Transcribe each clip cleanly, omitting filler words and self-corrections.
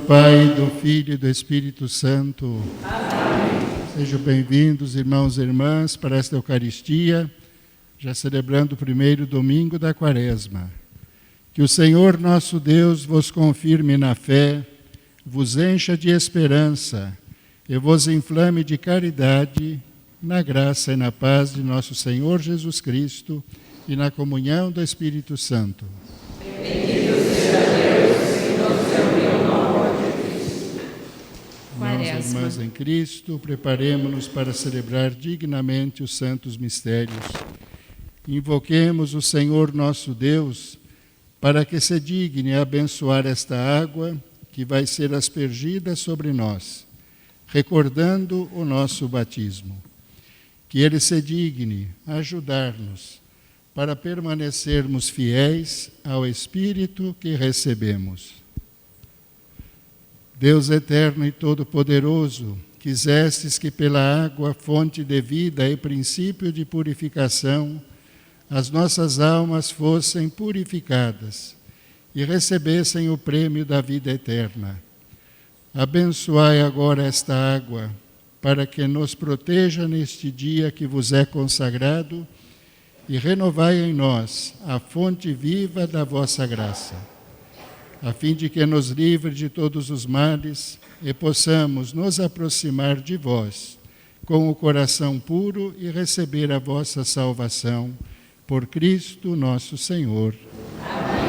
Pai, do Filho e do Espírito Santo. Amém. Sejam bem-vindos, irmãos e irmãs, para esta Eucaristia, já celebrando o primeiro domingo da Quaresma. Que o Senhor nosso Deus vos confirme na fé, vos encha de esperança e vos inflame de caridade, na graça e na paz de nosso Senhor Jesus Cristo e na comunhão do Espírito Santo. Bendito seja Deus que nos reuniu no amor de Cristo. Irmãos e irmãs em Cristo, preparemo-nos para celebrar dignamente os santos mistérios. Invoquemos o Senhor nosso Deus para que se digne a abençoar esta água que vai ser aspergida sobre nós, recordando o nosso batismo. Que Ele se digne a ajudar-nos para permanecermos fiéis ao Espírito que recebemos. Deus eterno e todo-poderoso, quisestes que pela água, fonte de vida e princípio de purificação, as nossas almas fossem purificadas e recebessem o prêmio da vida eterna. Abençoai agora esta água, para que nos proteja neste dia que vos é consagrado, e renovai em nós a fonte viva da vossa graça, a fim de que nos livre de todos os males e possamos nos aproximar de vós com o coração puro e receber a vossa salvação, por Cristo nosso Senhor. Amém.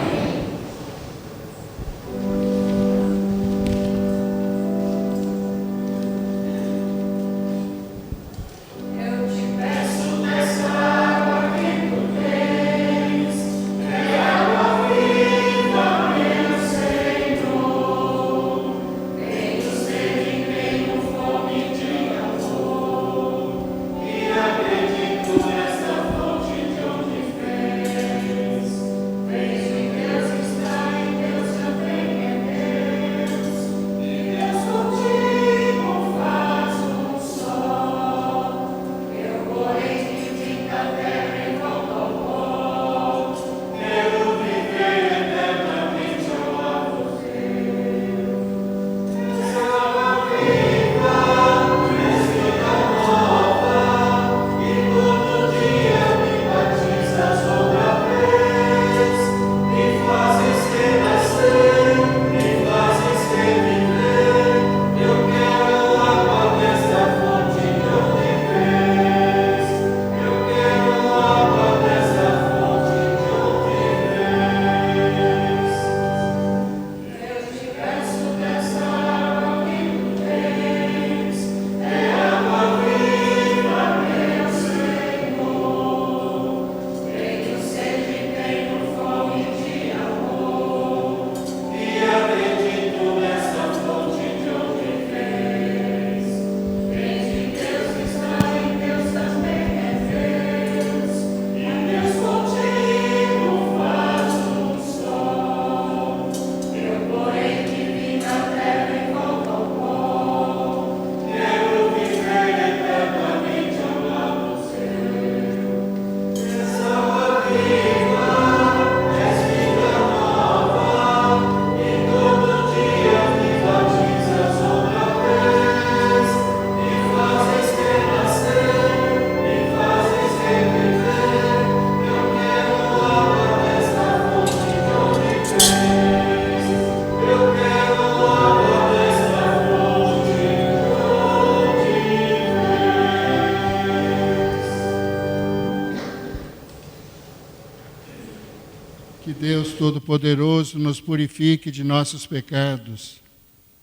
Deus Todo-Poderoso nos purifique de nossos pecados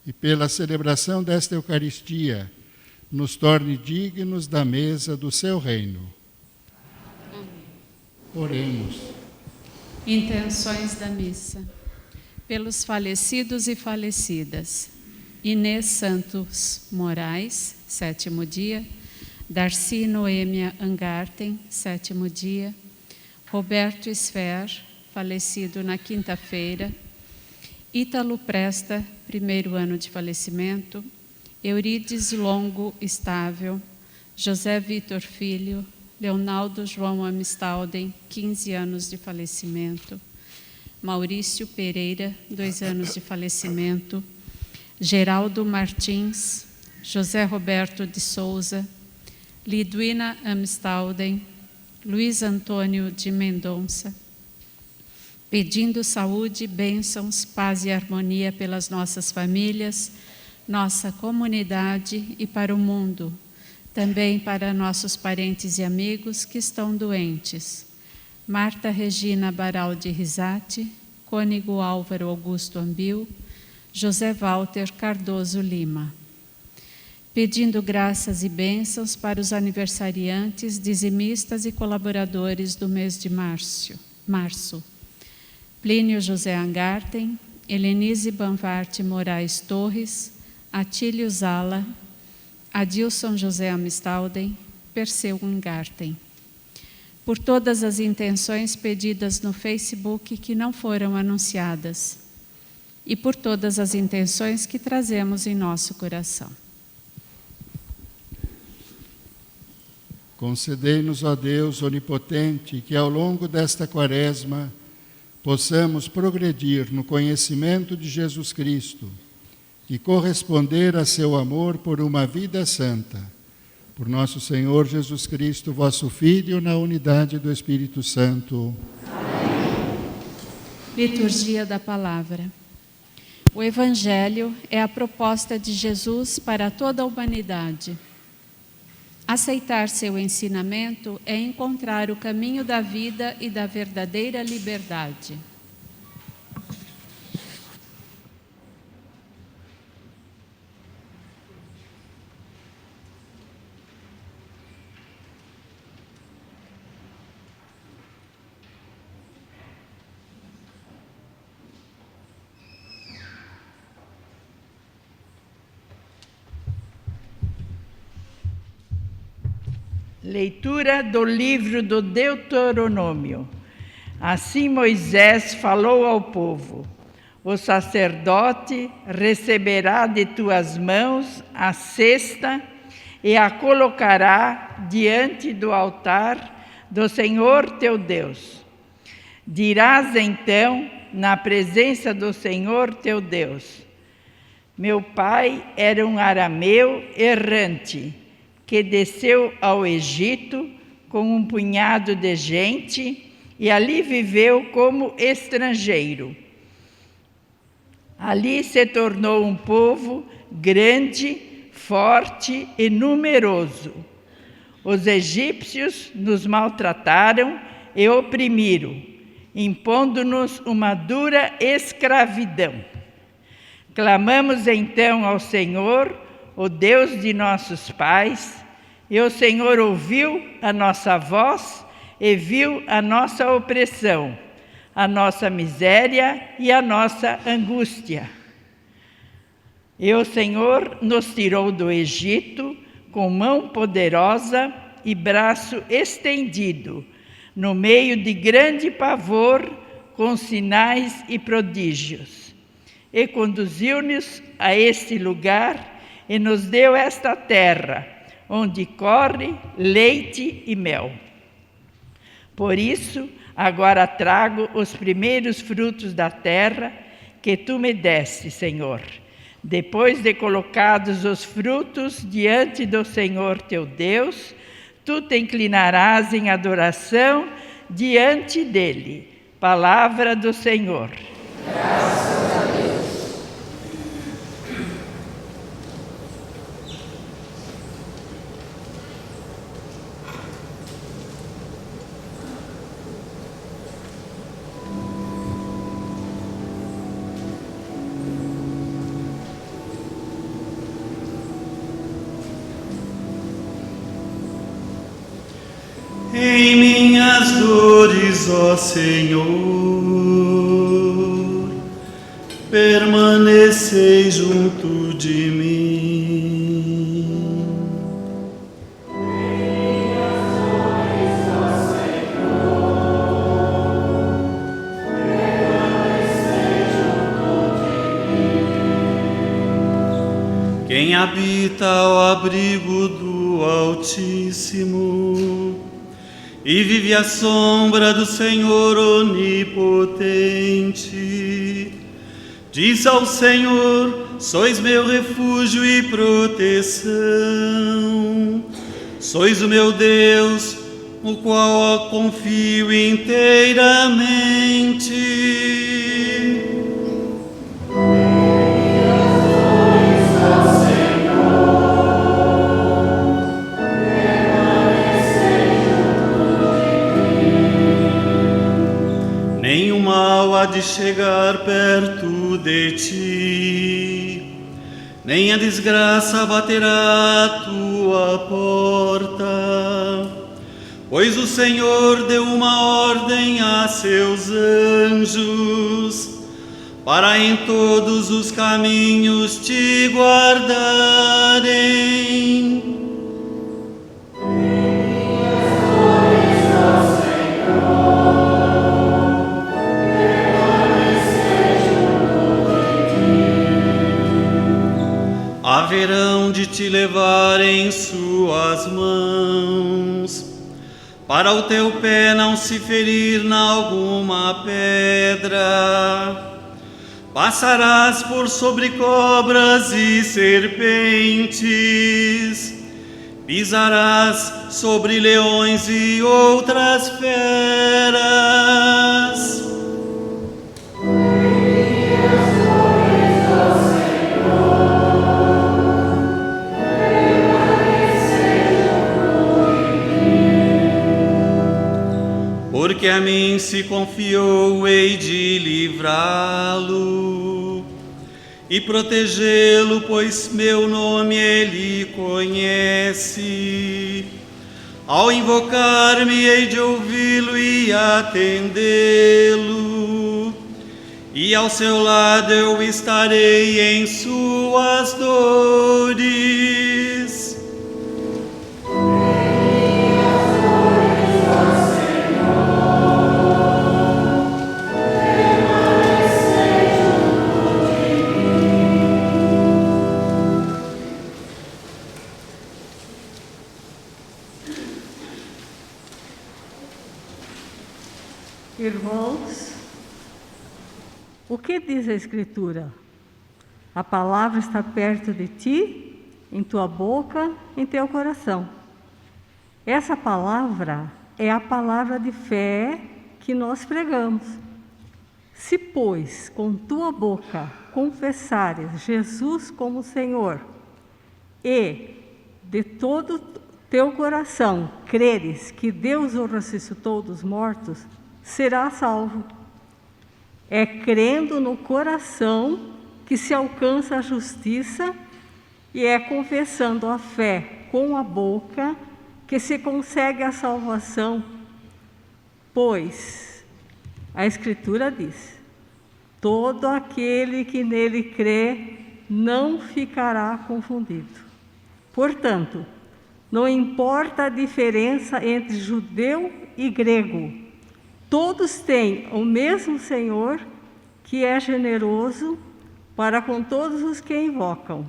e, pela celebração desta Eucaristia, nos torne dignos da mesa do seu reino. Amém. Oremos. Intenções da missa. Pelos falecidos e falecidas. Inês Santos Moraes, 7º dia. Darcy Noêmia Angarten, 7º dia. Roberto Sfer, falecido na quinta-feira. Ítalo Presta, 1º ano de falecimento. Eurides Longo Estável. José Vitor Filho. Leonaldo João Amistalden, 15 anos de falecimento. Maurício Pereira, 2 anos de falecimento. Geraldo Martins, José Roberto de Souza, Lidwina Amstalden, Luiz Antônio de Mendonça, pedindo saúde, bênçãos, paz e harmonia pelas nossas famílias, nossa comunidade e para o mundo, também para nossos parentes e amigos que estão doentes. Marta Regina Baraldi Risati, Cônego Álvaro Augusto Ambil, José Walter Cardoso Lima. Pedindo graças e bênçãos para os aniversariantes, dizimistas e colaboradores do mês de março. Plínio José Angarten, Helenise Banvarte Moraes Torres, Atílio Zala, Adilson José Amstalden, Perseu Angarten. Por todas as intenções pedidas no Facebook que não foram anunciadas, e por todas as intenções que trazemos em nosso coração. Concedei-nos, ó Deus onipotente, que ao longo desta quaresma possamos progredir no conhecimento de Jesus Cristo e corresponder a seu amor por uma vida santa. Por nosso Senhor Jesus Cristo, vosso Filho, na unidade do Espírito Santo. Amém. Liturgia da Palavra. O Evangelho é a proposta de Jesus para toda a humanidade. Aceitar seu ensinamento é encontrar o caminho da vida e da verdadeira liberdade. Leitura do livro do Deuteronômio. Assim Moisés falou ao povo: o sacerdote receberá de tuas mãos a cesta e a colocará diante do altar do Senhor teu Deus. Dirás então, na presença do Senhor teu Deus: meu pai era um arameu errante, que desceu ao Egito com um punhado de gente e ali viveu como estrangeiro. Ali se tornou um povo grande, forte e numeroso. Os egípcios nos maltrataram e oprimiram, impondo-nos uma dura escravidão. Clamamos então ao Senhor, o Deus de nossos pais, e o Senhor ouviu a nossa voz e viu a nossa opressão, a nossa miséria e a nossa angústia. E o Senhor nos tirou do Egito com mão poderosa e braço estendido, no meio de grande pavor, com sinais e prodígios. E conduziu-nos a este lugar e nos deu esta terra, onde corre leite e mel. Por isso, agora trago os primeiros frutos da terra que tu me deste, Senhor. Depois de colocados os frutos diante do Senhor teu Deus, tu te inclinarás em adoração diante dele. Palavra do Senhor. Graças a Deus. Em minhas dores, ó Senhor, permanecei junto de mim. Em minhas dores, ó Senhor, permanecei junto de mim. Quem habita ao abrigo do Altíssimo e vive à sombra do Senhor onipotente, Diz ao Senhor: sois meu refúgio e proteção. Sois o meu Deus, o qual confio inteiramente. Nenhum mal há de chegar perto de ti, nem a desgraça baterá à tua porta. Pois o Senhor deu uma ordem a seus anjos, para em todos os caminhos te guardarem. Haverão de te levar em suas mãos, para o teu pé não se ferir na alguma pedra. Passarás por sobre cobras e serpentes, pisarás sobre leões e outras feras. Porque a mim se confiou, hei de livrá-lo e protegê-lo, pois meu nome ele conhece. Ao invocar-me, hei de ouvi-lo e atendê-lo, e ao seu lado eu estarei em suas dores. Irmãos, o que diz a Escritura? A palavra está perto de ti, em tua boca, em teu coração. Essa palavra é a palavra de fé que nós pregamos. Se, pois, com tua boca confessares Jesus como Senhor e de todo teu coração creres que Deus o ressuscitou dos mortos, será salvo. É crendo no coração que se alcança a justiça e é confessando a fé com a boca que se consegue a salvação. Pois a Escritura diz: todo aquele que nele crê não ficará confundido. Portanto, não importa a diferença entre judeu e grego, todos têm o mesmo Senhor, que é generoso para com todos os que invocam.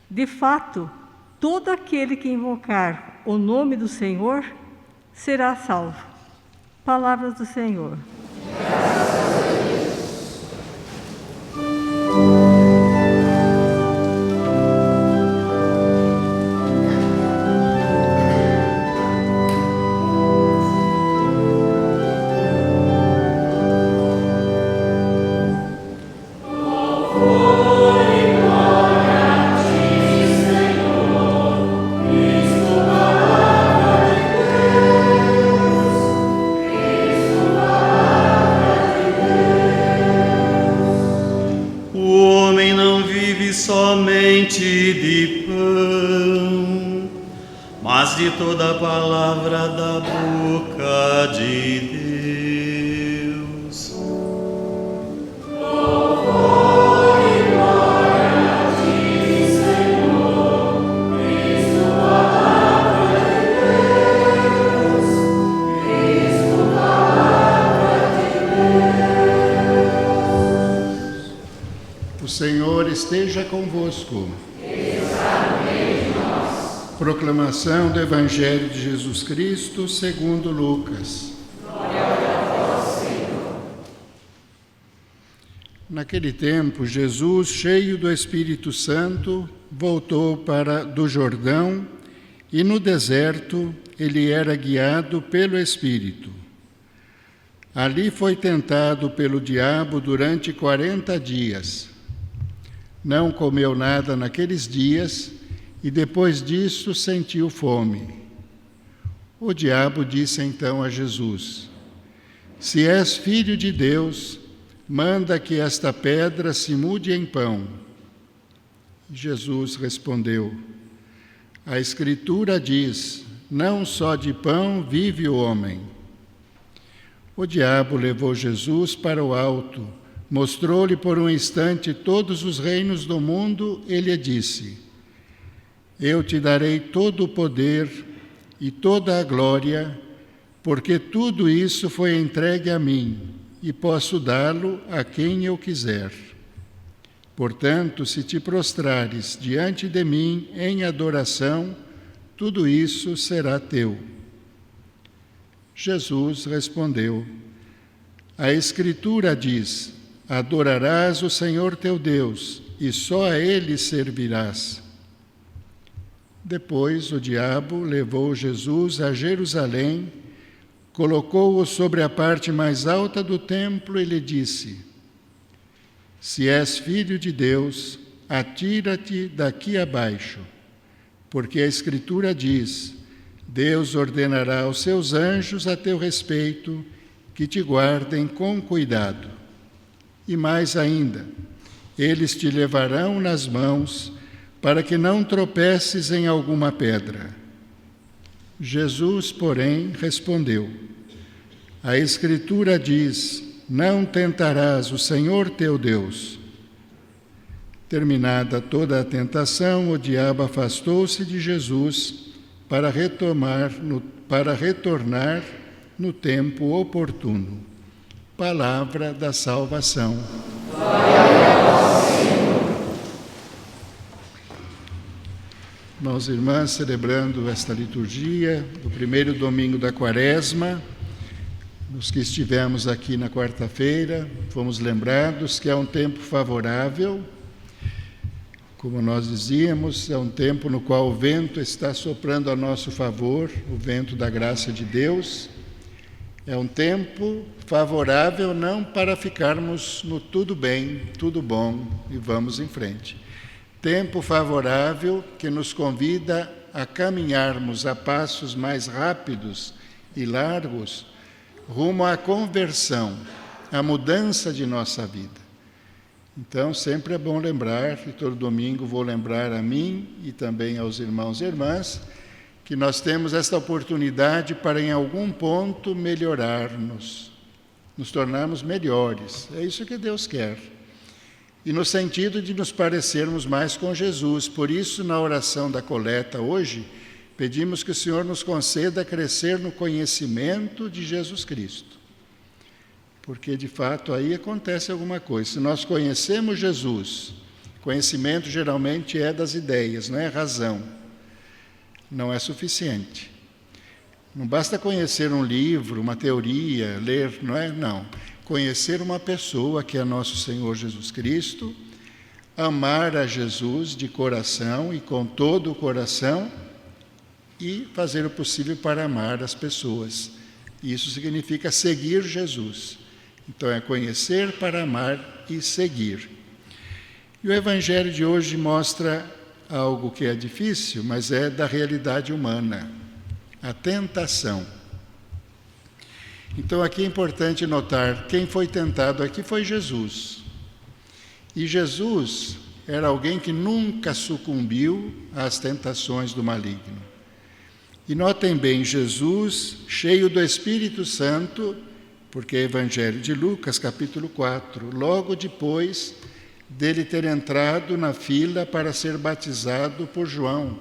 De fato, todo aquele que invocar o nome do Senhor será salvo. Palavras do Senhor. Graças a Deus. De pão, mas de toda a palavra da boca de Deus. Louvor e glória a ti, Senhor, Cristo, palavra de Deus, Cristo, palavra de Deus. O Senhor esteja convosco. Proclamação do Evangelho de Jesus Cristo segundo Lucas. Glória a vós, Senhor. Naquele tempo, Jesus, cheio do Espírito Santo, voltou do Jordão e no deserto ele era guiado pelo Espírito. Ali foi tentado pelo diabo durante 40 dias. Não comeu nada naqueles dias e depois disso sentiu fome. O diabo disse então a Jesus: Se és filho de Deus, manda que esta pedra se mude em pão. Jesus respondeu: A Escritura diz: Não só de pão vive o homem. O diabo levou Jesus para o alto, mostrou-lhe por um instante todos os reinos do mundo e lhe disse: Eu te darei todo o poder e toda a glória, porque tudo isso foi entregue a mim, e posso dá-lo a quem eu quiser. Portanto, se te prostrares diante de mim em adoração, tudo isso será teu. Jesus respondeu: A Escritura diz: Adorarás o Senhor teu Deus, e só a Ele servirás. Depois o diabo levou Jesus a Jerusalém, colocou-o sobre a parte mais alta do templo e lhe disse: Se és filho de Deus, atira-te daqui abaixo, porque a Escritura diz: Deus ordenará aos seus anjos a teu respeito, que te guardem com cuidado. E mais ainda, eles te levarão nas mãos, para que não tropeces em alguma pedra. Jesus, porém, respondeu: A Escritura diz: Não tentarás o Senhor teu Deus. Terminada toda a tentação, o diabo afastou-se de Jesus para retornar no tempo oportuno. Palavra da salvação. Irmãos e irmãs, celebrando esta liturgia do primeiro domingo da Quaresma, os que estivemos aqui na quarta-feira, fomos lembrados que é um tempo favorável. Como nós dizíamos, é um tempo no qual o vento está soprando a nosso favor, o vento da graça de Deus. É um tempo favorável não para ficarmos no tudo bem, tudo bom e vamos em frente. Tempo favorável que nos convida a caminharmos a passos mais rápidos e largos rumo à conversão, à mudança de nossa vida. Então, sempre é bom lembrar, e todo domingo vou lembrar a mim e também aos irmãos e irmãs, que nós temos esta oportunidade para, em algum ponto, melhorar-nos, nos tornarmos melhores. É isso que Deus quer. E no sentido de nos parecermos mais com Jesus. Por isso, na oração da coleta hoje, pedimos que o Senhor nos conceda crescer no conhecimento de Jesus Cristo. Porque, de fato, aí acontece alguma coisa. Se nós conhecemos Jesus, conhecimento geralmente é das ideias, não é razão. Não é suficiente. Não basta conhecer um livro, uma teoria, ler, não é? Não. Conhecer uma pessoa que é nosso Senhor Jesus Cristo, amar a Jesus de coração e com todo o coração e fazer o possível para amar as pessoas. Isso significa seguir Jesus. Então é conhecer para amar e seguir. E o Evangelho de hoje mostra algo que é difícil, mas é da realidade humana, a tentação. Então aqui é importante notar, quem foi tentado aqui foi Jesus. E Jesus era alguém que nunca sucumbiu às tentações do maligno. E notem bem, Jesus, cheio do Espírito Santo, porque é Evangelho de Lucas, capítulo 4, logo depois dele ter entrado na fila para ser batizado por João.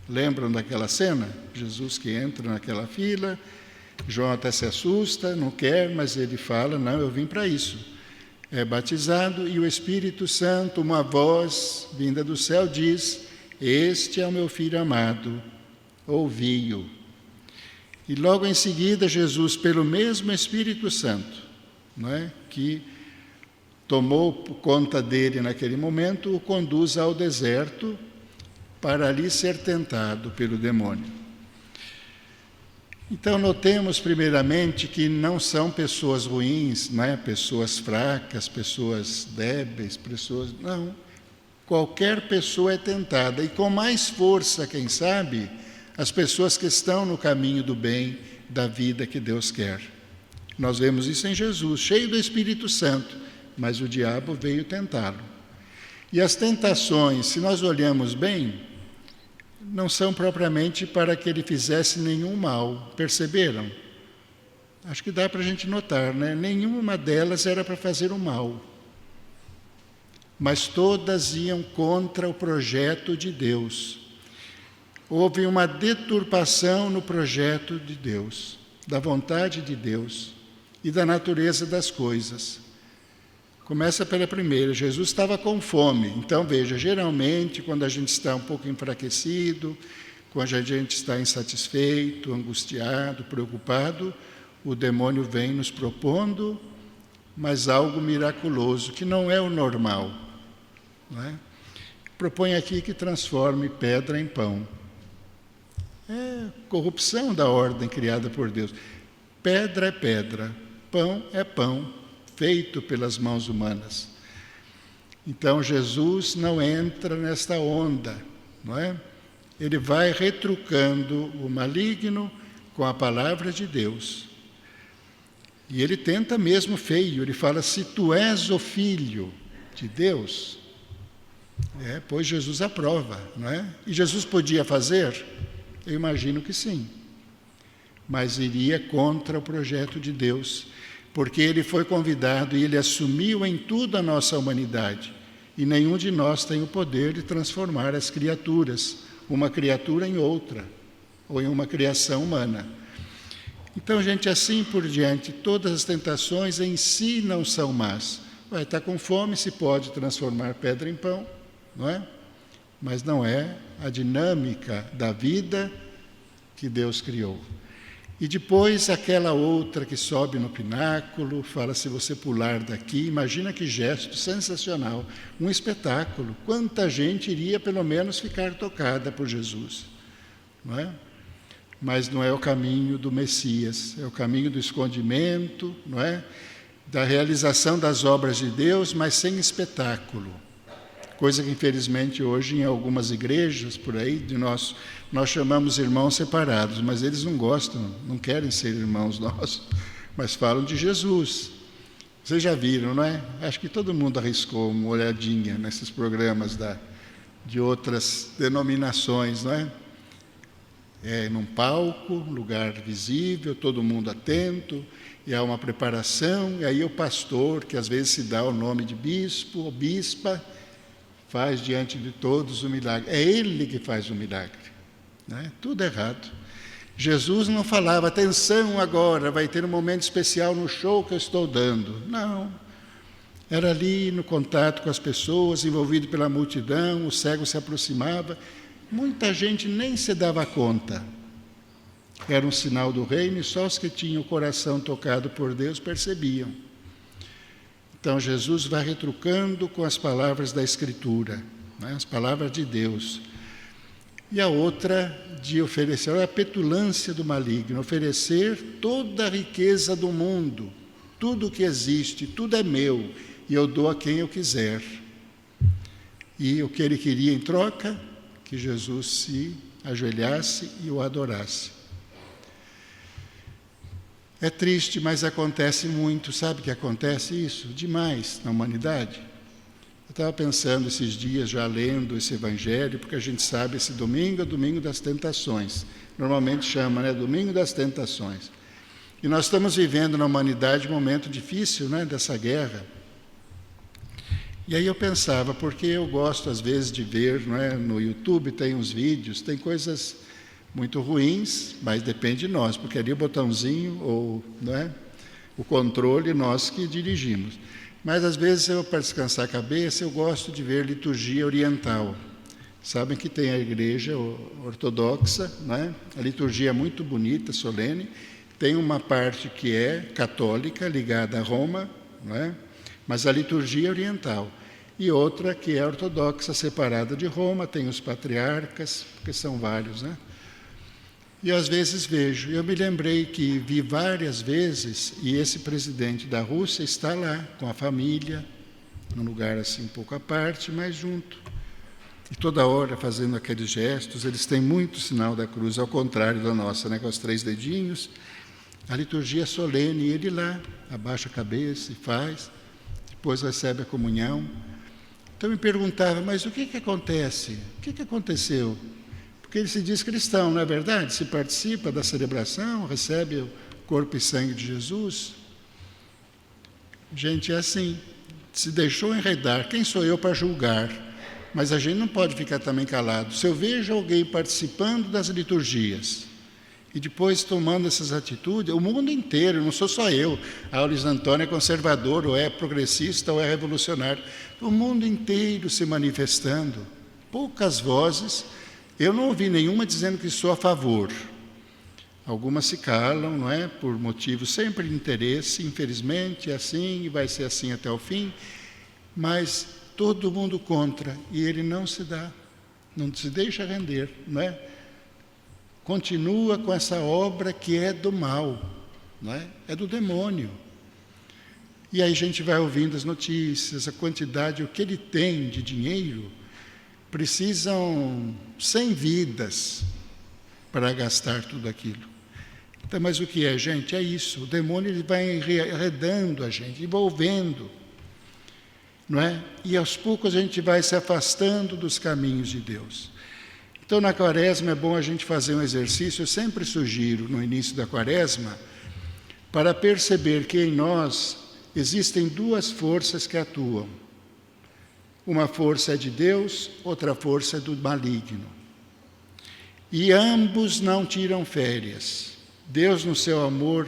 Lembram daquela cena? Jesus que entra naquela fila, João até se assusta, não quer, mas ele fala, não, eu vim para isso. É batizado e o Espírito Santo, uma voz vinda do céu diz: Este é o meu Filho amado, ouvi-o. E logo em seguida Jesus, pelo mesmo Espírito Santo, não é? Que tomou conta dele naquele momento, o conduz ao deserto para ali ser tentado pelo demônio. Então, notemos primeiramente que não são pessoas ruins, pessoas fracas, pessoas débeis, não. Qualquer pessoa é tentada, e com mais força, quem sabe, as pessoas que estão no caminho do bem, da vida que Deus quer. Nós vemos isso em Jesus, cheio do Espírito Santo, mas o diabo veio tentá-lo. E as tentações, se nós olhamos bem, não são propriamente para que ele fizesse nenhum mal. Perceberam? Acho que dá para a gente notar, Nenhuma delas era para fazer o mal. Mas todas iam contra o projeto de Deus. Houve uma deturpação no projeto de Deus, da vontade de Deus e da natureza das coisas. Começa pela primeira, Jesus estava com fome. Então, veja, geralmente, quando a gente está um pouco enfraquecido, quando a gente está insatisfeito, angustiado, preocupado, o demônio vem nos propondo, mas algo miraculoso, que não é o normal. Propõe aqui que transforme pedra em pão. É corrupção da ordem criada por Deus. Pedra é pedra, pão é pão, feito pelas mãos humanas. Então, Jesus não entra nesta onda, Ele vai retrucando o maligno com a palavra de Deus. E ele tenta mesmo feio, ele fala, se tu és o Filho de Deus, pois Jesus aprova, E Jesus podia fazer? Eu imagino que sim. Mas iria contra o projeto de Deus, porque ele foi convidado e ele assumiu em tudo a nossa humanidade. E nenhum de nós tem o poder de transformar as criaturas, uma criatura em outra, ou em uma criação humana. Então, gente, assim por diante, todas as tentações em si não são más. Vai estar com fome, se pode transformar pedra em pão, Mas não é a dinâmica da vida que Deus criou. E depois aquela outra que sobe no pináculo, fala, se você pular daqui, imagina que gesto sensacional, um espetáculo. Quanta gente iria pelo menos ficar tocada por Jesus, Mas não é o caminho do Messias, é o caminho do escondimento, Da realização das obras de Deus, mas sem espetáculo. Coisa que, infelizmente, hoje, em algumas igrejas, por aí, nós chamamos irmãos separados, mas eles não gostam, não querem ser irmãos nossos, mas falam de Jesus. Vocês já viram, Acho que todo mundo arriscou uma olhadinha nesses programas de outras denominações, num palco, lugar visível, todo mundo atento, e há uma preparação, e aí o pastor, que às vezes se dá o nome de bispo ou bispa, faz diante de todos o milagre. É ele que faz o milagre. Tudo errado. Jesus não falava, atenção agora, vai ter um momento especial no show que eu estou dando. Não. Era ali no contato com as pessoas, envolvido pela multidão, o cego se aproximava. Muita gente nem se dava conta. Era um sinal do reino e só os que tinham o coração tocado por Deus percebiam. Então, Jesus vai retrucando com as palavras da Escritura, as palavras de Deus. E a outra de oferecer, a petulância do maligno, oferecer toda a riqueza do mundo, tudo o que existe, tudo é meu, e eu dou a quem eu quiser. E o que ele queria em troca? Que Jesus se ajoelhasse e o adorasse. É triste, mas acontece muito. Sabe que acontece isso? Demais na humanidade. Eu estava pensando esses dias, já lendo esse evangelho, porque a gente sabe, esse domingo é o domingo das tentações. Normalmente chama, Domingo das Tentações. E nós estamos vivendo na humanidade um momento difícil, dessa guerra. E aí eu pensava, porque eu gosto às vezes de ver, no YouTube tem uns vídeos, tem coisas muito ruins, mas depende de nós, porque ali o botãozinho, ou o controle, nós que dirigimos. Mas às vezes, para descansar a cabeça, eu gosto de ver liturgia oriental. Sabem que tem a igreja ortodoxa, A liturgia é muito bonita, solene. Tem uma parte que é católica, ligada a Roma, mas a liturgia é oriental. E outra que é ortodoxa, separada de Roma, tem os patriarcas, porque são vários, né? E às vezes vejo, eu me lembrei que vi várias vezes, e esse presidente da Rússia está lá, com a família, num lugar assim um pouco à parte, mas junto. E toda hora fazendo aqueles gestos, eles têm muito sinal da cruz, ao contrário da nossa, né, com os 3 dedinhos. A liturgia é solene, e ele lá, abaixa a cabeça e faz, depois recebe a comunhão. Então eu me perguntava, mas o que acontece? O que aconteceu? Porque ele se diz cristão, não é verdade? Se participa da celebração, recebe o corpo e sangue de Jesus. Gente, é assim, se deixou enredar. Quem sou eu para julgar? Mas a gente não pode ficar também calado. Se eu vejo alguém participando das liturgias e depois tomando essas atitudes, o mundo inteiro, não sou só eu, a Luiz Antônio é conservador, ou é progressista, ou é revolucionário, o mundo inteiro se manifestando, poucas vozes. Eu não ouvi nenhuma dizendo que sou a favor. Algumas se calam, não é? Por motivos sempre de interesse, infelizmente é assim e vai ser assim até o fim, mas todo mundo contra, e ele não se dá, não se deixa render, não é? Continua com essa obra que é do mal, não é? É do demônio. E aí a gente vai ouvindo as notícias, a quantidade, o que ele tem de dinheiro, precisam 100 vidas para gastar tudo aquilo. Então, mas o que é, gente? É isso. O demônio ele vai enredando a gente, envolvendo, não é? E aos poucos a gente vai se afastando dos caminhos de Deus. Então, na Quaresma é bom a gente fazer um exercício, eu sempre sugiro no início da Quaresma, para perceber que em nós existem 2 forças que atuam. Uma força é de Deus, outra força é do maligno. E ambos não tiram férias. Deus, no seu amor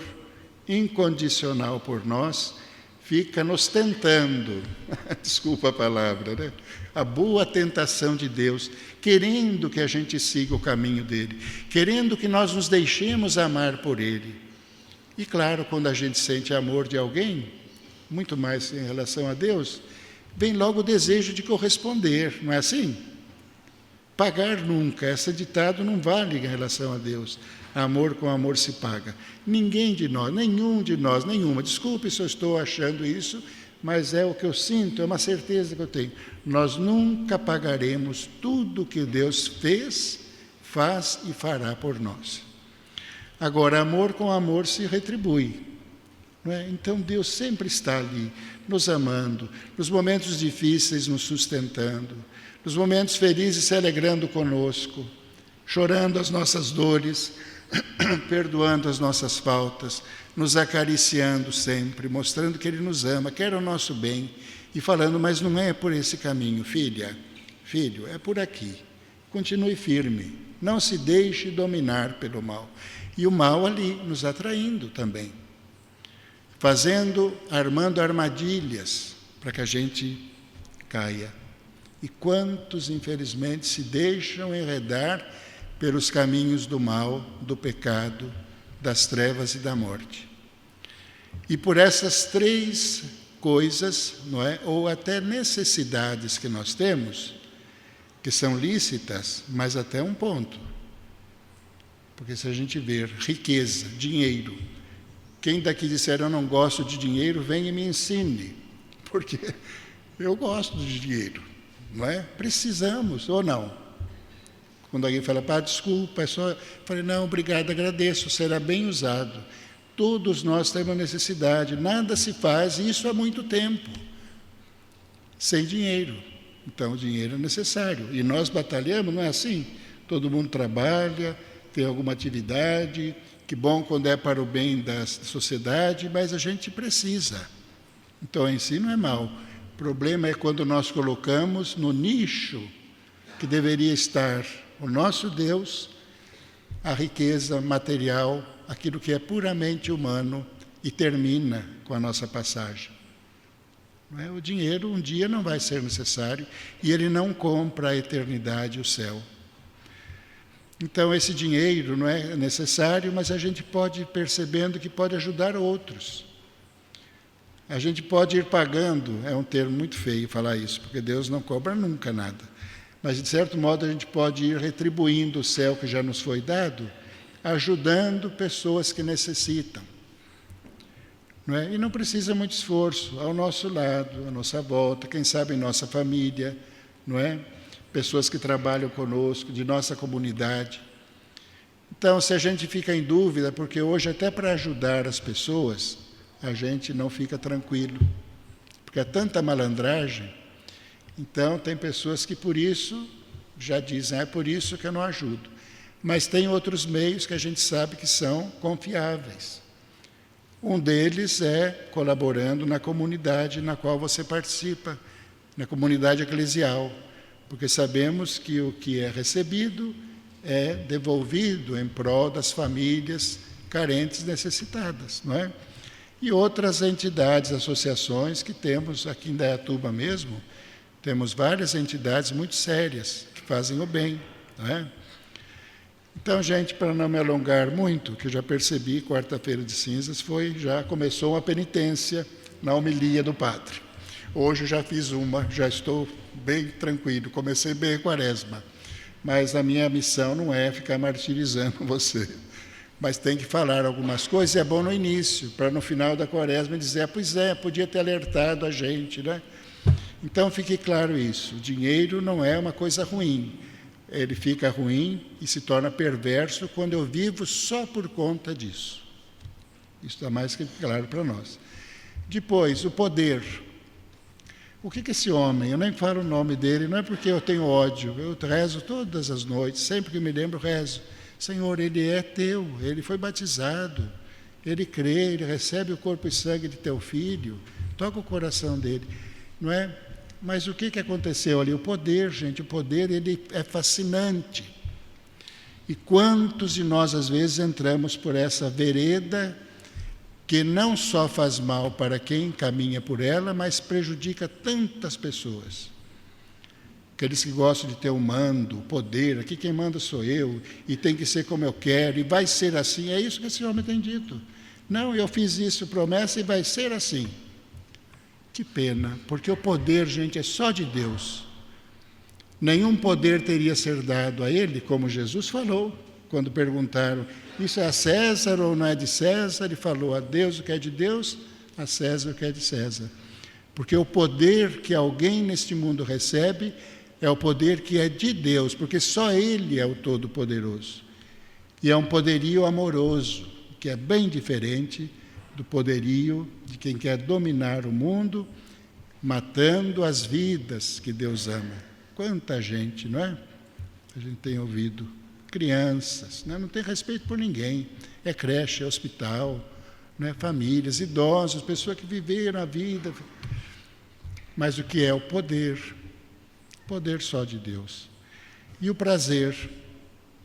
incondicional por nós, fica nos tentando, desculpa a palavra, né? A boa tentação de Deus, querendo que a gente siga o caminho dele, querendo que nós nos deixemos amar por ele. E claro, quando a gente sente amor de alguém, muito mais em relação a Deus, vem logo o desejo de corresponder, não é assim? Pagar nunca, esse ditado não vale em relação a Deus. Amor com amor se paga. Ninguém de nós, nenhum de nós, nenhuma, desculpe se eu estou achando isso, mas é o que eu sinto, é uma certeza que eu tenho. Nós nunca pagaremos tudo que Deus fez, faz e fará por nós. Agora, amor com amor se retribui. Não é? Então, Deus sempre está ali, nos amando, nos momentos difíceis nos sustentando, nos momentos felizes se alegrando conosco, chorando as nossas dores, perdoando as nossas faltas, nos acariciando sempre, mostrando que Ele nos ama, quer o nosso bem, e falando, mas não é por esse caminho, filha, filho, é por aqui. Continue firme, não se deixe dominar pelo mal. E o mal ali nos atraindo também, armando armadilhas para que a gente caia. E quantos, infelizmente, se deixam enredar pelos caminhos do mal, do pecado, das trevas e da morte. E por essas 3 coisas, não é? Ou até necessidades que nós temos, que são lícitas, mas até um ponto. Porque se a gente ver riqueza, dinheiro, quem daqui disser eu não gosto de dinheiro, vem e me ensine, porque eu gosto de dinheiro, não é? Precisamos, ou não? Quando alguém fala, desculpa, é só... Eu falei, não, obrigado, agradeço, será bem usado. Todos nós temos necessidade, nada se faz, e isso há muito tempo, sem dinheiro. Então, o dinheiro é necessário. E nós batalhamos, não é assim? Todo mundo trabalha, tem alguma atividade, que bom quando é para o bem da sociedade, mas a gente precisa. Então, em si não é mal. O problema é quando nós colocamos no nicho que deveria estar o nosso Deus, a riqueza material, aquilo que é puramente humano e termina com a nossa passagem. O dinheiro um dia não vai ser necessário e ele não compra a eternidade, o céu. Então esse dinheiro não é necessário, mas a gente pode ir percebendo que pode ajudar outros. A gente pode ir pagando, é um termo muito feio falar isso, porque Deus não cobra nunca nada. Mas, de certo modo, a gente pode ir retribuindo o céu que já nos foi dado, ajudando pessoas que necessitam. Não é? E não precisa muito esforço, ao nosso lado, à nossa volta, quem sabe em nossa família, não é? Pessoas que trabalham conosco, de nossa comunidade. Então, se a gente fica em dúvida, porque hoje até para ajudar as pessoas, a gente não fica tranquilo, porque há tanta malandragem. Então, tem pessoas que por isso já dizem, é por isso que eu não ajudo. Mas tem outros meios que a gente sabe que são confiáveis. Um deles é colaborando na comunidade na qual você participa, na comunidade eclesial, porque sabemos que o que é recebido é devolvido em prol das famílias carentes, necessitadas, não é? E outras entidades, associações que temos aqui em Indaiatuba mesmo, temos várias entidades muito sérias que fazem o bem, não é? Então, gente, para não me alongar muito, que eu já percebi, quarta-feira de cinzas já começou uma penitência na homilia do padre. Hoje eu já fiz uma, já estou bem tranquilo, comecei bem a quaresma. Mas a minha missão não é ficar martirizando você. Mas tem que falar algumas coisas, e é bom no início, para no final da quaresma dizer, pois é, podia ter alertado a gente, né? Então fique claro isso, o dinheiro não é uma coisa ruim. Ele fica ruim e se torna perverso quando eu vivo só por conta disso. Isso está mais que claro para nós. Depois, o poder. O que esse homem, eu nem falo o nome dele, não é porque eu tenho ódio, eu rezo todas as noites, sempre que me lembro, rezo. Senhor, ele é teu, ele foi batizado, ele crê, ele recebe o corpo e sangue de teu filho, toca o coração dele, não é? Mas o que aconteceu ali? O poder, gente, o poder, ele é fascinante. E quantos de nós, às vezes, entramos por essa vereda que não só faz mal para quem caminha por ela, mas prejudica tantas pessoas. Aqueles que gostam de ter o mando, o poder, aqui quem manda sou eu, e tem que ser como eu quero, e vai ser assim. É isso que esse homem tem dito. Não, eu fiz isso, promessa, e vai ser assim. Que pena, porque o poder, gente, é só de Deus. Nenhum poder teria ser dado a ele, como Jesus falou, quando perguntaram, isso é a César ou não é de César? Ele falou, a Deus o que é de Deus, a César o que é de César. Porque o poder que alguém neste mundo recebe é o poder que é de Deus, porque só Ele é o Todo-Poderoso. E é um poderio amoroso, que é bem diferente do poderio de quem quer dominar o mundo, matando as vidas que Deus ama. Quanta gente, não é? A gente tem ouvido. Crianças, né? Não tem respeito por ninguém. É creche, é hospital, né? Famílias, idosos, pessoas que viveram a vida. Mas o que é o poder? Poder só de Deus. E o prazer,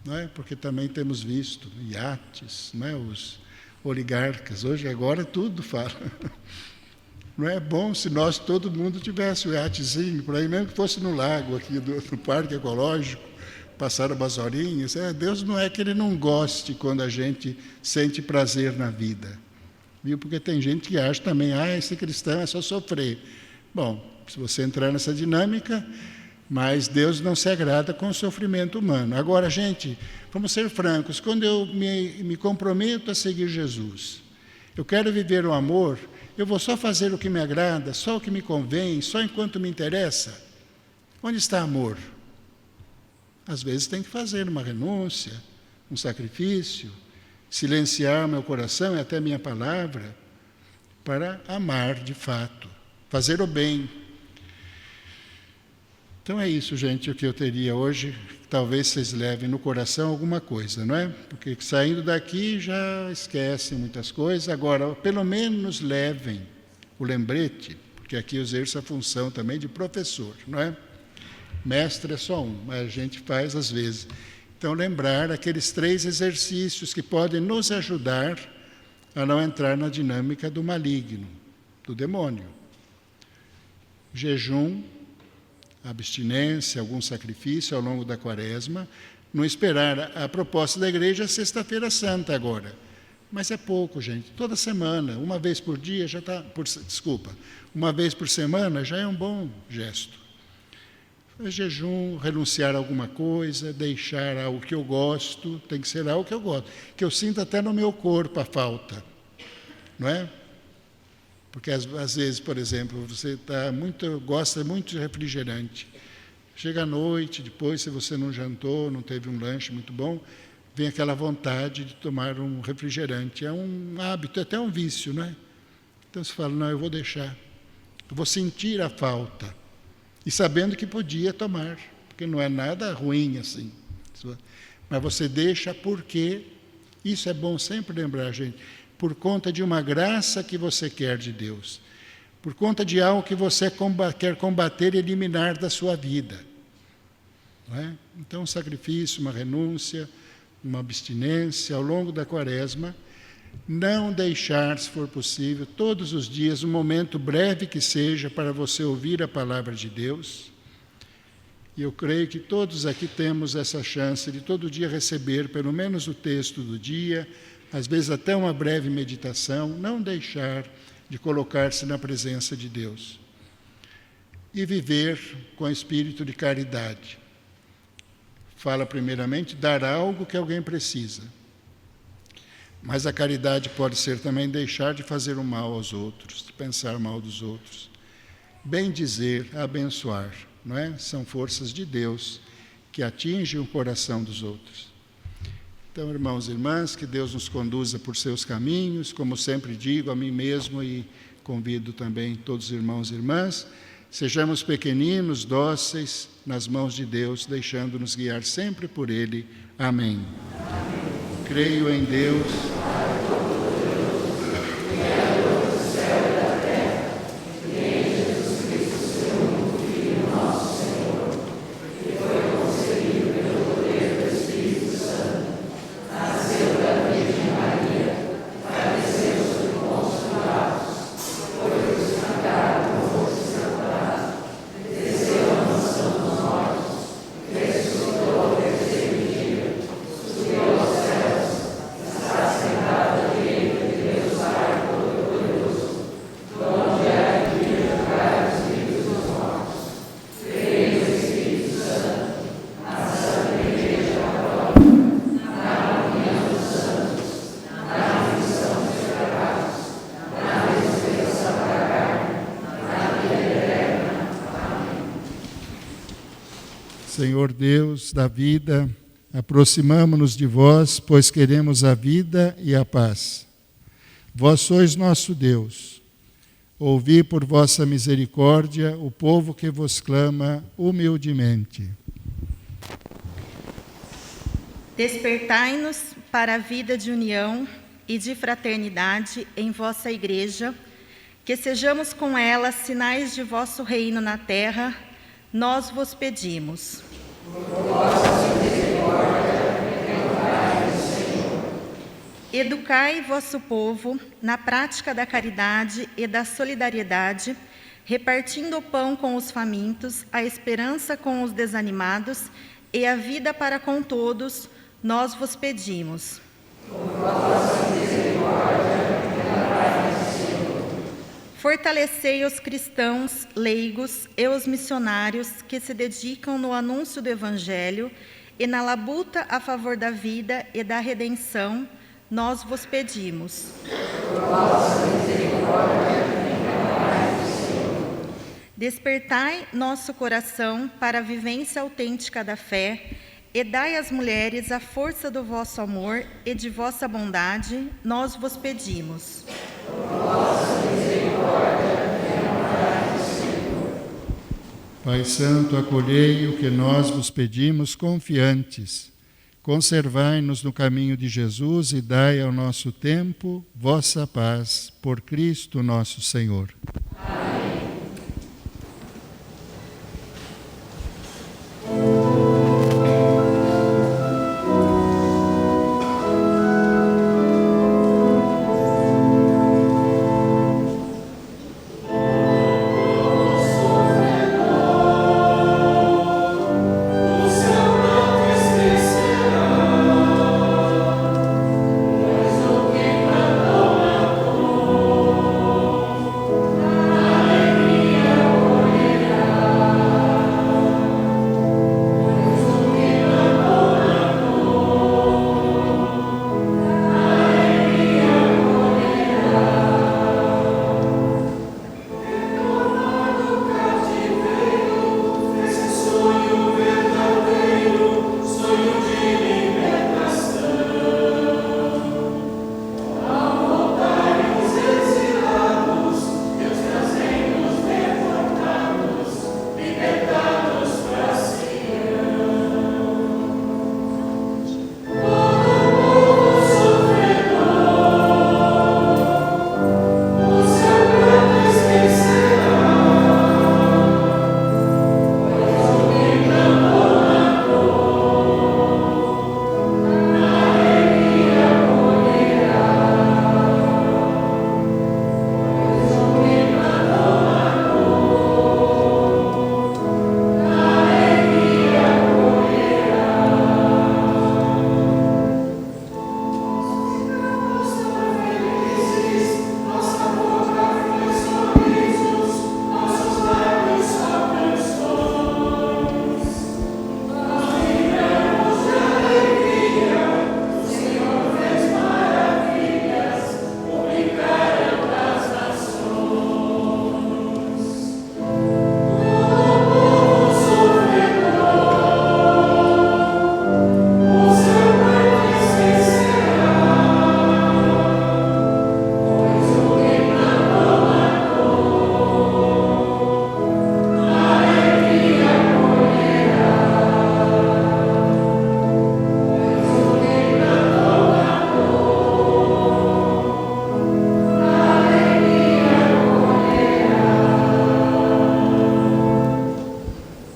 não é? Porque também temos visto iates, não é? Os oligarcas, hoje agora tudo fala. Não é bom se nós, todo mundo, tivesse o iatezinho, por aí mesmo que fosse no lago aqui do Parque Ecológico, passar umas horinhas. Deus não é que Ele não goste quando a gente sente prazer na vida. Viu? Porque tem gente que acha também, esse cristão é só sofrer. Bom, se você entrar nessa dinâmica, mas Deus não se agrada com o sofrimento humano. Agora, gente, vamos ser francos, quando eu me comprometo a seguir Jesus, eu quero viver o amor, eu vou só fazer o que me agrada, só o que me convém, só enquanto me interessa. Onde está amor? Às vezes tem que fazer uma renúncia, um sacrifício, silenciar meu coração e até minha palavra, para amar de fato, fazer o bem. Então é isso, gente, o que eu teria hoje. Talvez vocês levem no coração alguma coisa, não é? Porque saindo daqui já esquecem muitas coisas. Agora, pelo menos levem o lembrete, porque aqui eu exerço a função também de professor, não é? Mestre é só um, mas a gente faz às vezes. Então, lembrar aqueles 3 exercícios que podem nos ajudar a não entrar na dinâmica do maligno, do demônio. Jejum, abstinência, algum sacrifício ao longo da quaresma, não esperar a proposta da igreja sexta-feira santa agora, Mas é pouco, gente. Toda semana, uma vez por dia já está... uma vez por semana já é um bom gesto. Jejum, renunciar a alguma coisa, deixar algo que eu gosto, tem que ser algo que eu gosto, que eu sinto até no meu corpo a falta, não é? Porque às vezes, por exemplo, você gosta muito de refrigerante. Chega à noite, depois, se você não jantou, não teve um lanche muito bom, vem aquela vontade de tomar um refrigerante. É um hábito, é até um vício, não é? Então você fala, não, eu vou deixar. Eu vou sentir a falta. E sabendo que podia tomar, porque não é nada ruim assim. Mas você deixa porque, isso é bom sempre lembrar, gente, por conta de uma graça que você quer de Deus, por conta de algo que você quer combater e eliminar da sua vida. Não é? Então, um sacrifício, uma renúncia, uma abstinência ao longo da quaresma, não deixar, se for possível, todos os dias, um momento breve que seja, para você ouvir a palavra de Deus. E eu creio que todos aqui temos essa chance de todo dia receber pelo menos o texto do dia, às vezes até uma breve meditação, não deixar de colocar-se na presença de Deus. E viver com espírito de caridade. Fala primeiramente, dar algo que alguém precisa. Mas a caridade pode ser também deixar de fazer o mal aos outros, de pensar mal dos outros. Bem dizer, abençoar, não é? São forças de Deus que atingem o coração dos outros. Então, irmãos e irmãs, que Deus nos conduza por seus caminhos, como sempre digo a mim mesmo e convido também todos os irmãos e irmãs, sejamos pequeninos, dóceis nas mãos de Deus, deixando-nos guiar sempre por Ele. Amém. Creio em Deus, Senhor Deus da vida, aproximamo-nos de vós, pois queremos a vida e a paz. Vós sois nosso Deus. Ouvi por vossa misericórdia o povo que vos clama humildemente. Despertai-nos para a vida de união e de fraternidade em vossa Igreja, que sejamos com ela sinais de vosso reino na terra, nós vos pedimos. Educai vosso povo na prática da caridade e da solidariedade, repartindo o pão com os famintos, a esperança com os desanimados e a vida para com todos, nós vos pedimos. Fortalecei os cristãos, leigos e os missionários que se dedicam no anúncio do Evangelho e na labuta a favor da vida e da redenção, nós vos pedimos. Despertai nosso coração para a vivência autêntica da fé e dai às mulheres a força do vosso amor e de vossa bondade, nós vos pedimos. Pai Santo, acolhei o que nós vos pedimos confiantes. Conservai-nos no caminho de Jesus e dai ao nosso tempo vossa paz, por Cristo nosso Senhor. Que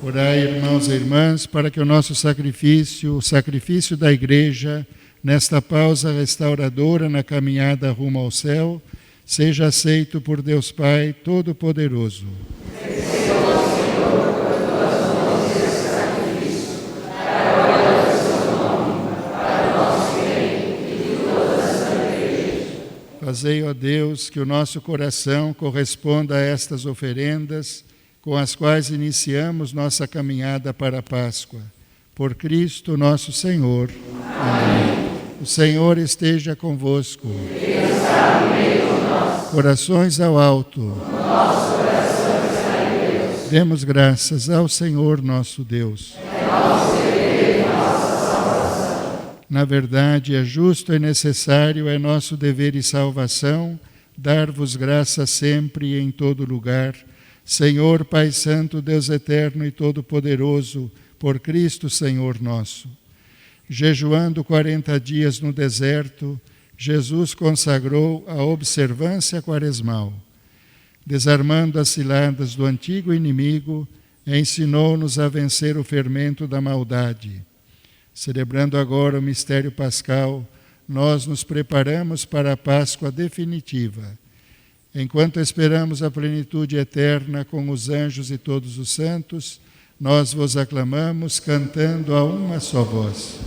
Orai, irmãos e irmãs, para que o nosso sacrifício, o sacrifício da Igreja, nesta pausa restauradora na caminhada rumo ao céu, seja aceito por Deus Pai Todo-Poderoso. Fazei, ó Deus, que o nosso coração corresponda a estas oferendas, com as quais iniciamos nossa caminhada para a Páscoa. Por Cristo nosso Senhor. Amém. O Senhor esteja convosco. Ele está no meio de nós. Corações ao alto. Nosso coração está em Deus. Demos graças ao Senhor nosso Deus. É nosso dever e nossa salvação. Na verdade, é justo e necessário, é nosso dever e salvação, dar-vos graça sempre e em todo lugar, Senhor, Pai Santo, Deus Eterno e Todo-Poderoso, por Cristo, Senhor nosso. Jejuando 40 dias no deserto, Jesus consagrou a observância quaresmal. Desarmando as ciladas do antigo inimigo, ensinou-nos a vencer o fermento da maldade. Celebrando agora o mistério pascal, nós nos preparamos para a Páscoa definitiva. Enquanto esperamos a plenitude eterna com os anjos e todos os santos, nós vos aclamamos cantando a uma só voz.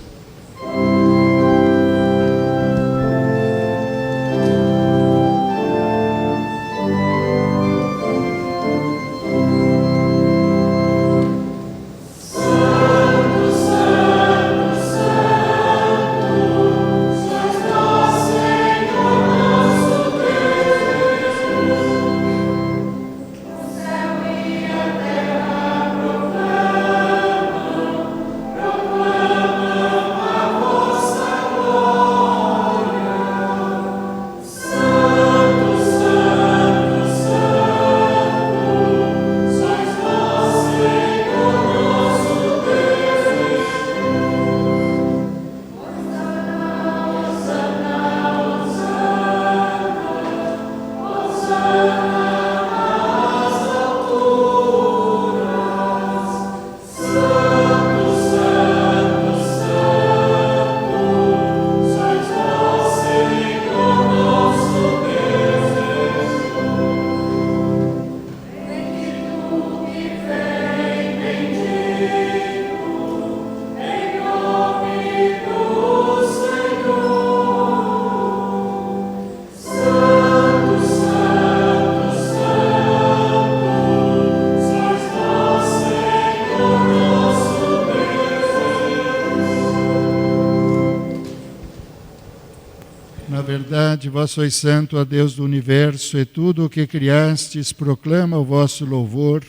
Vós sois santo, ó Deus do universo, e tudo o que criastes proclama o vosso louvor,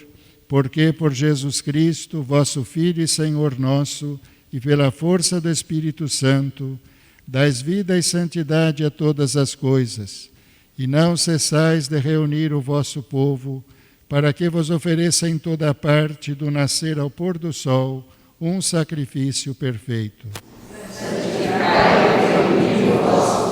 porque por Jesus Cristo, vosso Filho e Senhor nosso, e pela força do Espírito Santo, dais vida e santidade a todas as coisas, e não cessais de reunir o vosso povo, para que vos ofereça em toda parte, do nascer ao pôr do sol, um sacrifício perfeito. Santificai e reuni o vosso povo.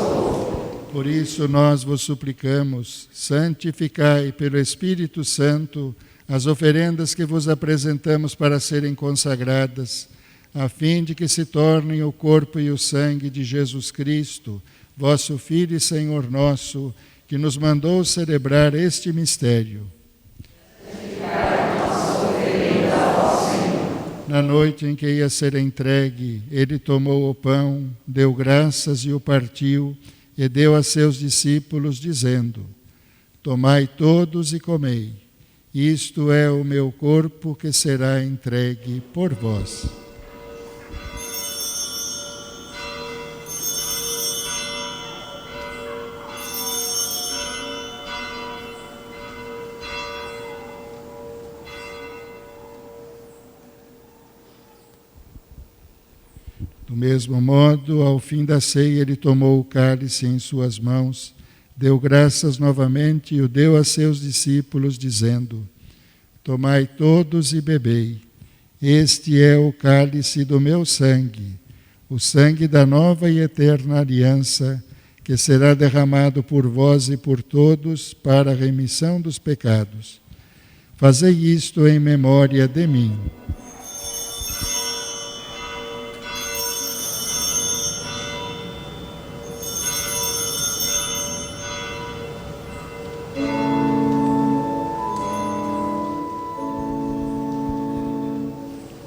Por isso nós vos suplicamos, santificai pelo Espírito Santo as oferendas que vos apresentamos para serem consagradas, a fim de que se tornem o corpo e o sangue de Jesus Cristo, vosso Filho e Senhor nosso, que nos mandou celebrar este mistério. Na noite em que ia ser entregue, ele tomou o pão, deu graças e o partiu, e deu a seus discípulos, dizendo: tomai todos e comei, isto é o meu corpo que será entregue por vós. Do mesmo modo, ao fim da ceia, ele tomou o cálice em suas mãos, deu graças novamente e o deu a seus discípulos, dizendo: tomai todos e bebei, este é o cálice do meu sangue, o sangue da nova e eterna aliança, que será derramado por vós e por todos para a remissão dos pecados. Fazei isto em memória de mim.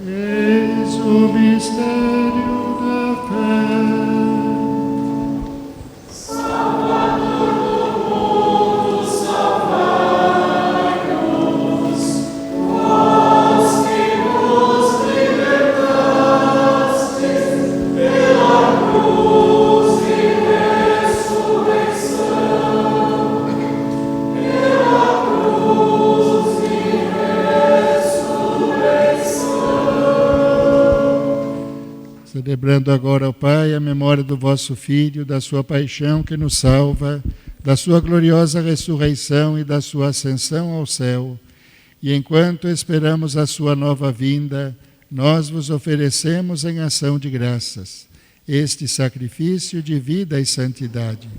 Eis o mistério da fé. Celebrando agora, ó Pai, a memória do vosso Filho, da sua paixão que nos salva, da sua gloriosa ressurreição e da sua ascensão ao céu. E enquanto esperamos a sua nova vinda, nós vos oferecemos em ação de graças este sacrifício de vida e santidade.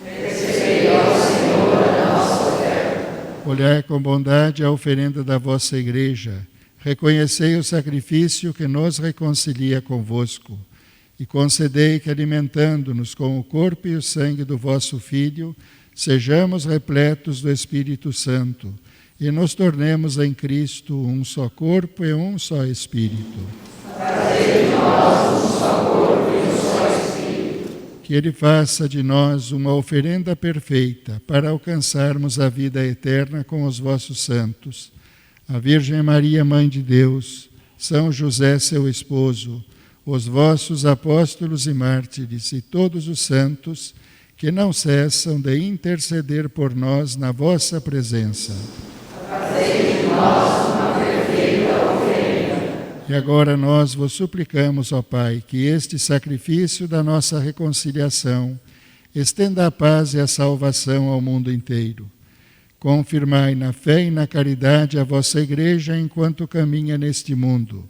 Recebei, ó Senhor, a nossa oferta. Olhai com bondade a oferenda da vossa Igreja. Reconhecei o sacrifício que nos reconcilia convosco e concedei que, alimentando-nos com o corpo e o sangue do vosso Filho, sejamos repletos do Espírito Santo e nos tornemos em Cristo um só corpo e um só Espírito. Fazei de nós um só corpo e um só Espírito. Que Ele faça de nós uma oferenda perfeita para alcançarmos a vida eterna com os vossos santos. A Virgem Maria, Mãe de Deus, São José, seu esposo, os vossos apóstolos e mártires e todos os santos que não cessam de interceder por nós na vossa presença. Fazei de nós uma perfeita oferenda. E agora nós vos suplicamos, ó Pai, que este sacrifício da nossa reconciliação estenda a paz e a salvação ao mundo inteiro. Confirmai na fé e na caridade a vossa Igreja enquanto caminha neste mundo.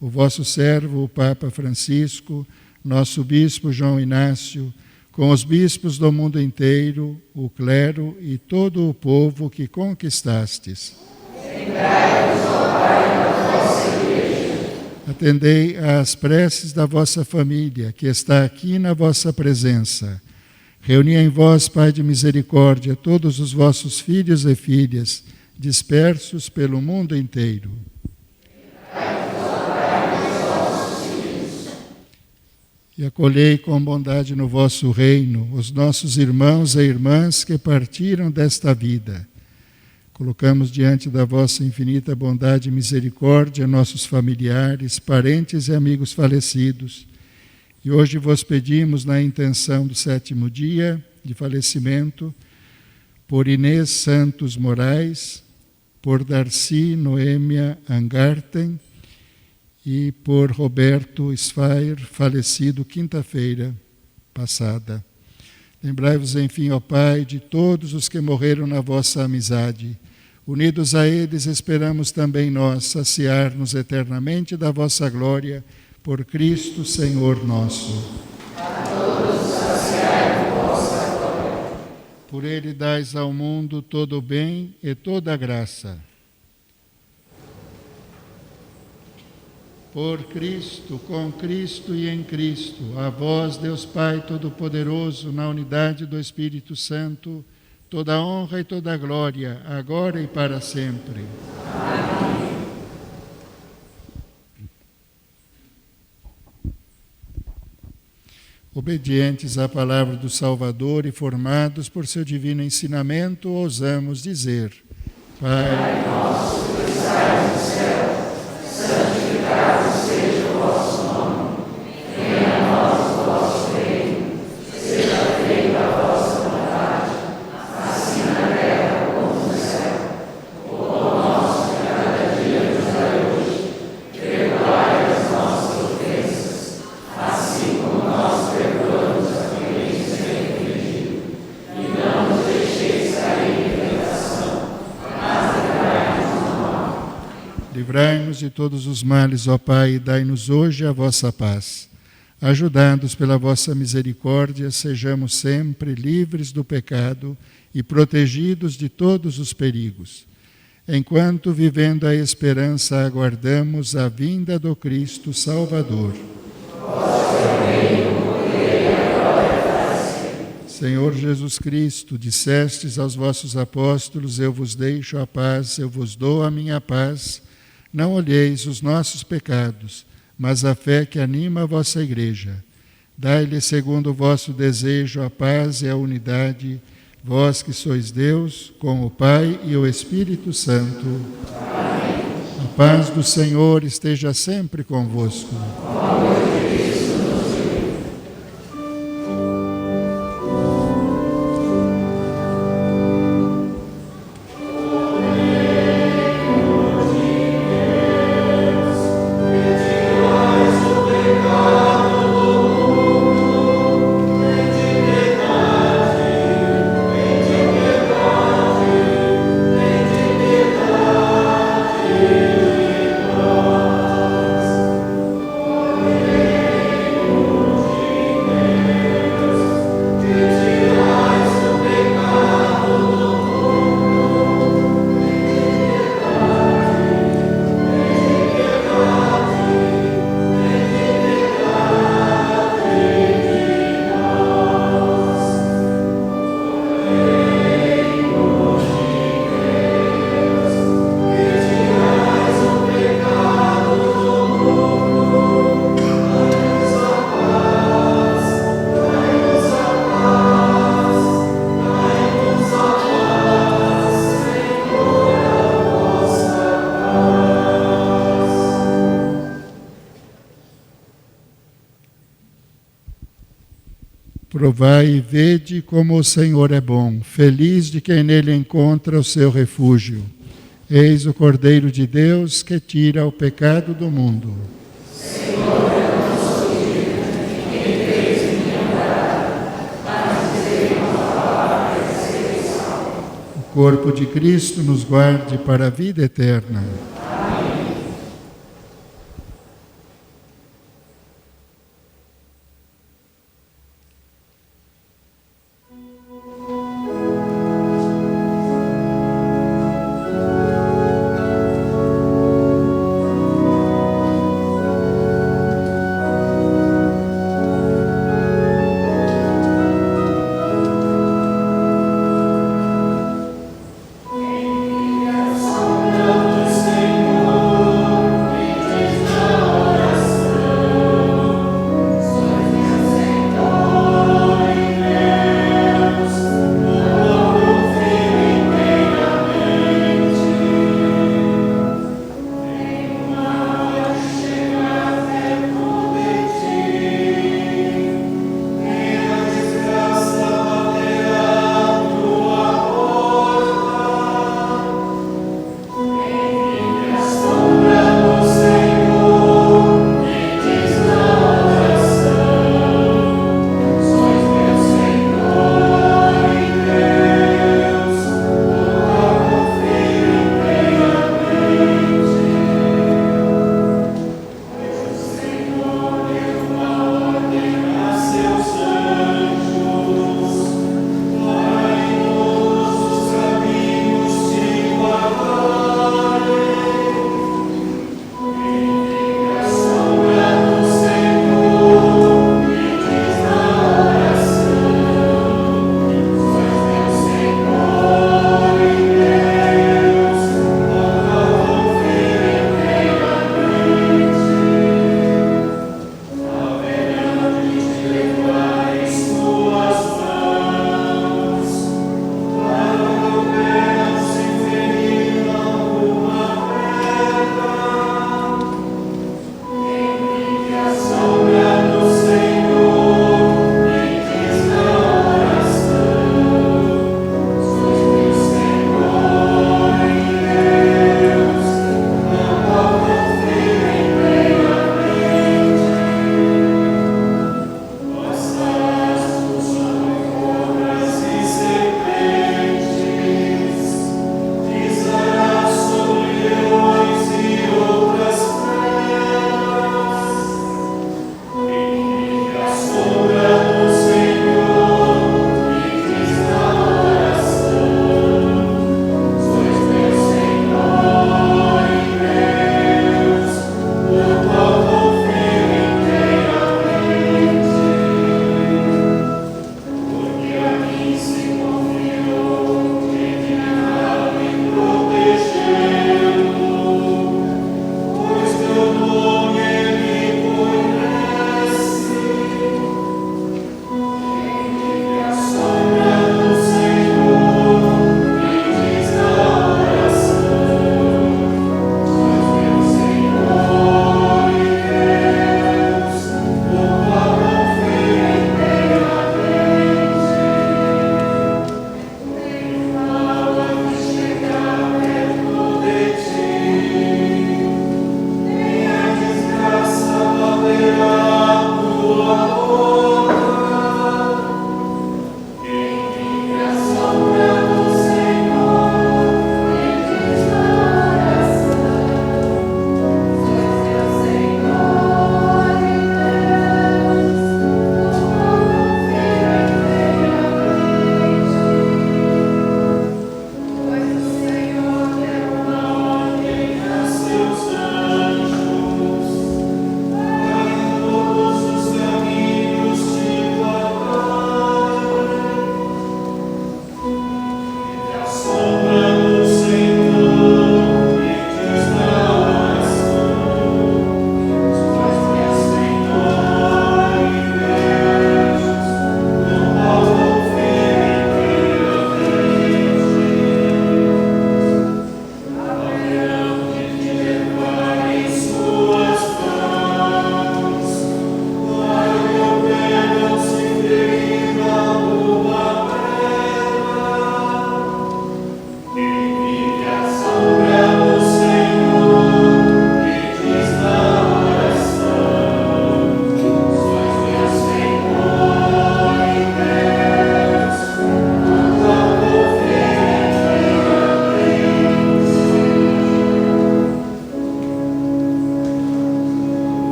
O vosso servo, o Papa Francisco, nosso Bispo João Inácio, com os bispos do mundo inteiro, o clero e todo o povo que conquistastes. Lembrai-vos, ó Pai, da vossa Igreja. Atendei às preces da vossa família, que está aqui na vossa presença. Reuni em vós, Pai de misericórdia, todos os vossos filhos e filhas, dispersos pelo mundo inteiro. E acolhei com bondade no vosso reino os nossos irmãos e irmãs que partiram desta vida. Colocamos diante da vossa infinita bondade e misericórdia nossos familiares, parentes e amigos falecidos. E hoje vos pedimos, na intenção do 7º dia de falecimento, por Inês Santos Moraes, por Darcy Noêmia Angarten e por Roberto Sfair, falecido quinta-feira passada. Lembrai-vos, enfim, ó Pai, de todos os que morreram na vossa amizade. Unidos a eles, esperamos também nós saciar-nos eternamente da vossa glória, por Cristo, Senhor nosso. A todos saciai vossa glória. Por Ele dais ao mundo todo o bem e toda a graça. Por Cristo, com Cristo e em Cristo, a vós, Deus Pai Todo-Poderoso, na unidade do Espírito Santo, toda a honra e toda a glória, agora e para sempre. Amém. Obedientes à palavra do Salvador e formados por seu divino ensinamento, ousamos dizer: Pai nosso que estais no céu, santificado seja o vosso nome. Venha a nós o vosso reino. Seja feita a vossa vontade, assim na terra como no céu. O pão nosso de cada dia nos dai hoje. Perdoai as nossas ofensas, assim como nós perdoamos a quem nos tem ofendido. E não nos deixeis cair em tentação, mas livrai-nos do mal. livrai-nos de todos os males, ó Pai, e dai-nos hoje a vossa paz. Ajudados pela vossa misericórdia, sejamos sempre livres do pecado e protegidos de todos os perigos. enquanto, vivendo a esperança, aguardamos a vinda do Cristo Salvador. Senhor Jesus Cristo, dissestes aos vossos apóstolos: eu vos deixo a paz, eu vos dou a minha paz. Não olheis os nossos pecados, mas a fé que anima a vossa Igreja. Dai-lhe, segundo o vosso desejo, a paz e a unidade, vós que sois Deus, com o Pai e o Espírito Santo. Amém. A paz do Senhor esteja sempre convosco. Provai e vede como o Senhor é bom, feliz de quem nele encontra o seu refúgio. Eis o Cordeiro de Deus que tira o pecado do mundo. Senhor, eu não sou digno de quem fez me andar, mas dizei uma palavra e serei salvo. O corpo de Cristo nos guarde para a vida eterna. Senhor.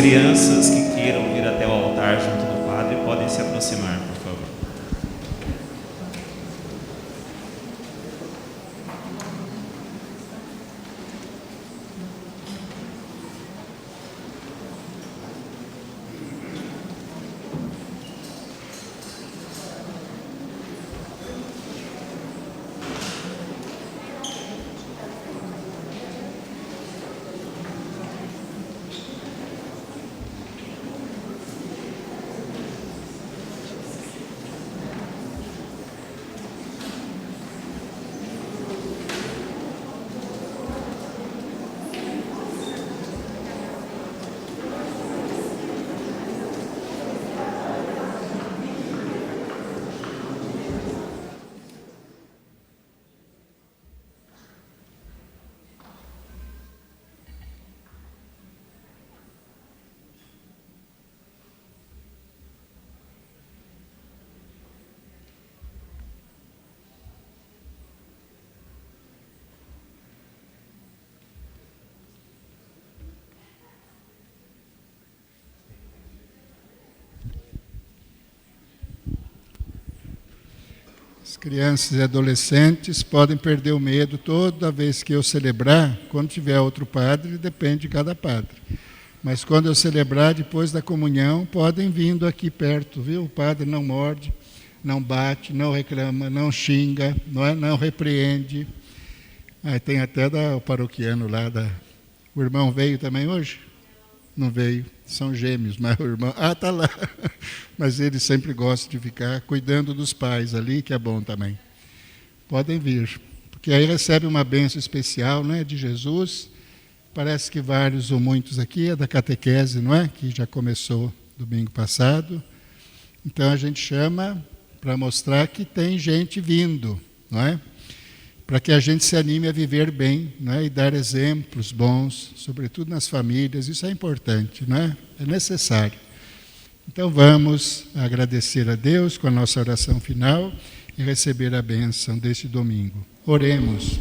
crianças que queiram vir até o altar junto do Padre podem se aproximar, por favor. As crianças e adolescentes podem perder o medo toda vez que eu celebrar, quando tiver outro padre, depende de cada padre. Mas quando eu celebrar, depois da comunhão, podem vindo aqui perto, viu? O padre não morde, não bate, não reclama, não xinga, não repreende. Tem até o paroquiano lá. O irmão veio também hoje? Não veio, são gêmeos, mas o irmão... está lá. Mas ele sempre gosta de ficar cuidando dos pais ali, que é bom também. Podem vir, porque aí recebe uma bênção especial, não é, de Jesus. Parece que vários ou muitos aqui é da catequese, não é? Que já começou domingo passado. Então a gente chama para mostrar que tem gente vindo, não é? Para que a gente se anime a viver bem, não é? E dar exemplos bons, sobretudo nas famílias. Isso é importante, não é? É necessário. Então vamos agradecer a Deus com a nossa oração final e receber a bênção deste domingo. Oremos.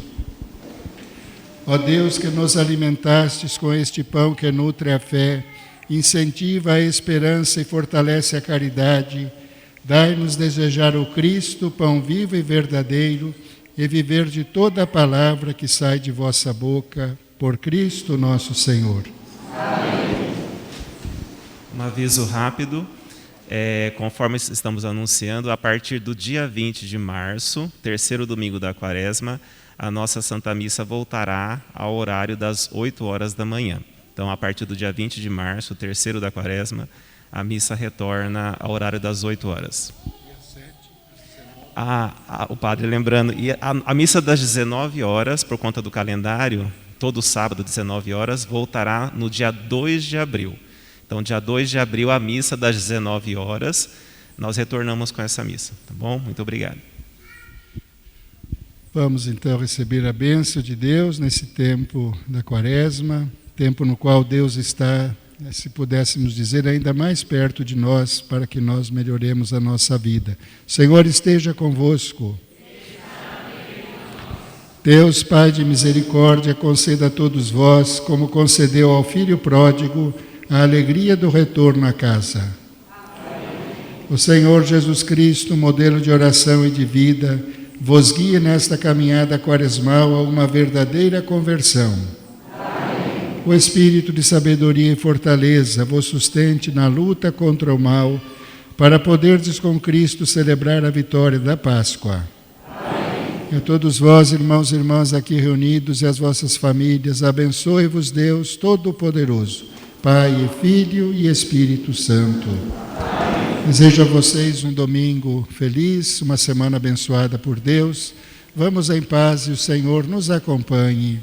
Ó Deus, que nos alimentastes com este pão que nutre a fé, incentiva a esperança e fortalece a caridade, dai-nos desejar o Cristo, pão vivo e verdadeiro, e viver de toda a palavra que sai de vossa boca, por Cristo nosso Senhor. Amém. Um aviso rápido, conforme estamos anunciando, a partir do dia 20 de março, terceiro domingo da Quaresma, a nossa Santa Missa voltará ao horário das 8 horas da manhã. Então, a partir do dia 20 de março, terceiro da Quaresma, a missa retorna ao horário das 8 horas. O padre lembrando, e a missa das 19 horas, por conta do calendário, todo sábado, 19 horas, voltará no dia 2 de abril. Então, dia 2 de abril, a missa das 19 horas, nós retornamos com essa missa. Tá bom? Muito obrigado. Vamos, então, receber a bênção de Deus nesse tempo da Quaresma, tempo no qual Deus está, se pudéssemos dizer, ainda mais perto de nós, para que nós melhoremos a nossa vida. O Senhor esteja convosco. Deus, Pai de misericórdia, conceda a todos vós, como concedeu ao Filho pródigo, a alegria do retorno à casa. O Senhor Jesus Cristo, modelo de oração e de vida, vos guie nesta caminhada quaresmal a uma verdadeira conversão. Amém. O Espírito de sabedoria e fortaleza vos sustente na luta contra o mal, para poderdes com Cristo celebrar a vitória da Páscoa. Amém. E a todos vós, irmãos e irmãs aqui reunidos e as vossas famílias, abençoe-vos Deus Todo-Poderoso, Pai, Filho e Espírito Santo. Desejo a vocês um domingo feliz, uma semana abençoada por Deus. Vamos em paz e o Senhor nos acompanhe.